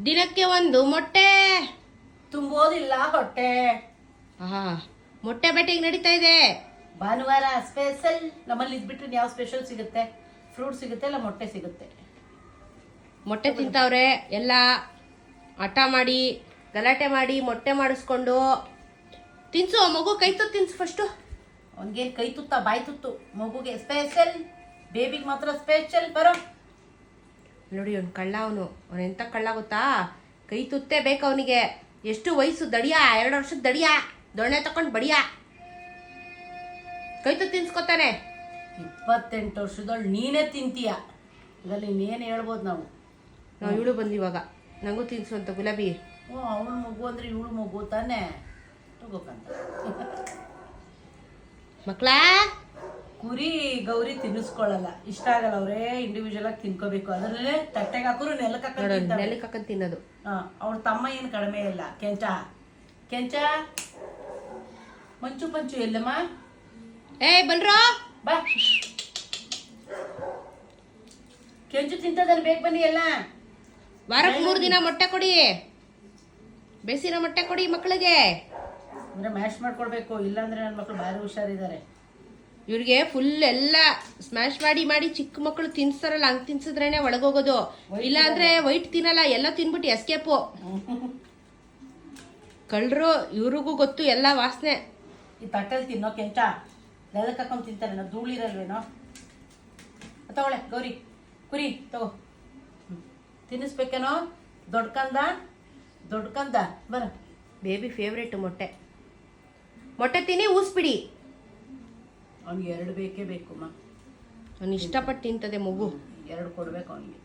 ದಿನಕ್ಕೆ ಒಂದು ಮೊಟ್ಟೆ ತುಂಬೋದಿಲ್ಲ ಹೊಟ್ಟೆ. ಮೊಟ್ಟೆ ಬೇಟೆಗೆ ನಡೀತಾ ಇದೆ. ಭಾನುವಾರ ಸ್ಪೆಷಲ್. ನಮ್ಮಲ್ಲಿ ಇದ್ಬಿಟ್ರೆ ಯಾವ ಸ್ಪೆಷಲ್ ಸಿಗುತ್ತೆ? ಫ್ರೂಟ್ ಸಿಗುತ್ತೆ, ಇಲ್ಲ ಮೊಟ್ಟೆ ಸಿಗುತ್ತೆ. ಮೊಟ್ಟೆ ತಿಂತವ್ರೆ ಎಲ್ಲ. ಹಠ ಮಾಡಿ ಗಲಾಟೆ ಮಾಡಿ ಮೊಟ್ಟೆ ಮಾಡಿಸ್ಕೊಂಡು ತಿನ್ಸು. ಮಗು ಕೈ ತುತ್ತು ತಿನ್ಸು ಫಸ್ಟು. ಅವನಿಗೆ ಕೈ ತುತ್ತ ಬಾಯಿ ತುತ್ತು, ಮಗುಗೆ ಸ್ಪೆಷಲ್, ಬೇಬಿಗೆ ಮಾತ್ರ ಸ್ಪೆಷಲ್. ಬರೋ ನೋಡಿ ಅವ್ನು ಕಳ್ಳ. ಅವನು ಎಂತ ಕಳ್ಳ ಗೊತ್ತಾ? ಕೈ ತುತ್ತೇ ಬೇಕು ಅವನಿಗೆ. ಎಷ್ಟು ವಯಸ್ಸು? ದಡಿಯ 2 ವರ್ಷದ ದಡಿಯ. ದೊಣ್ಣೆ ತಕೊಂಡು ಬಡಿಯ. ಕೈ ತುತ್ತು ತಿನ್ಸ್ಕೊತಾನೆ. 28 ವರ್ಷದೊಳ್ ನೀನೇ ತಿಂತೀಯ. ಇದರಲ್ಲಿ ಇನ್ನೇನು ಹೇಳ್ಬೋದು ನಾವು ಇವಳು ಬಂದಿವಾಗ ನಂಗೂ ತಿನ್ಸು ಅಂತ ಗುಲಾಬಿ. ಅವಳು ಮಗು ಅಂದ್ರೆ ಇವಳು ಮಗು ತಾನೆ ತಗೋಕಂತ. ಮಕ್ಳ ಕುರಿ ಗೌರಿ ತಿನ್ನಿಸ್ಕೊಳ್ಳಲ್ಲ, ಇಷ್ಟ ಆಗಲ್ಲ. ಅವರೇ ಇಂಡಿವಿಜುವಲ್ ಆಗಿ ತಿನ್ಕೋಬೇಕು. ಅದರಲ್ಲೇ ತಟ್ಟೆಗೆ ಹಾಕೋರು ನೆಲಕ್ಕೆ ಹಾಕೊಂಡು ತಿನ್ನೋದು. ಅವ್ರ ತಮ್ಮ ಏನು ಕಡಿಮೆ ಇಲ್ಲ. ಕೆಂಚ ಕೆಂಚ ಮಂಚು ಪಂಚು ಎಲ್ಲಮ್ಮ? ಬನ್ರೋ ಬಾ. ಕೆಂಚು ತಿಂತದಲ್ಲಿ ಬೇಗ ಬನ್ನಿ ಎಲ್ಲ. ವಾರಕ್ಕೆ 3 ದಿನ ಮೊಟ್ಟೆ ಕೊಡಿ. ಬೇಸಿರೋ ಮೊಟ್ಟೆ ಕೊಡಿ ಮಕ್ಕಳಿಗೆ. ಅಂದ್ರೆ ಮ್ಯಾಶ್ ಮಾಡ್ಕೊಡ್ಬೇಕು, ಇಲ್ಲಾಂದ್ರೆ ನನ್ನ ಮಕ್ಕಳು ಭಾರಿ ಹುಷಾರಿದ್ದಾರೆ. ಇವ್ರಿಗೆ ಫುಲ್ ಎಲ್ಲ ಸ್ಮ್ಯಾಶ್ ಮಾಡಿ ಮಾಡಿ ಚಿಕ್ಕ ಮಕ್ಕಳು ತಿನ್ಸ್ತಾರಲ್ಲ, ಹಂಗ್ ತಿನ್ಸಿದ್ರೇನೆ ಒಳಗೋಗೋದು. ಇಲ್ಲ ಅಂದ್ರೆ ವೈಟ್ ತಿನ್ನಲ್ಲ, ಎಲ್ಲ ತಿನ್ಬಿಟ್ಟು ಎಸ್ಕೇಪು. ಕಳ್ರು. ಇವ್ರಿಗೂ ಗೊತ್ತು ಎಲ್ಲ ವಾಸನೆ. ಈ ತಟ್ಟೆಲ್ ತಿನ್ನೋ ಕೆಂಚ ನೆಲಕ್ಕೆ ಹಾಕೊಂಡು ತಿಂತಾರೆ. ನಾವು ಧೂಳಿರಲ್ವೇನೋ. ತಗೊಳ್ಳೆ ಗೌರಿ, ಕುರಿ ತಗೋ. ತಿನ್ನಿಸ್ಬೇಕೇನೋ? ದೊಡ್ಕಂದ ಬರ. ಬೇಬಿ ಫೇವ್ರೇಟ್ ಮೊಟ್ಟೆ. ಮೊಟ್ಟೆ ತಿನ್ನಿ ಊಸ್ಬಿಡಿ. ಅವ್ನಿಗೆ 2 ಬೇಕೇ ಬೇಕು. ಅವ್ನು ಇಷ್ಟಪಟ್ಟು ತಿಂತದೆ ಮಗು. 2 ಕೊಡ್ಬೇಕು ಅವನಿಗೆ.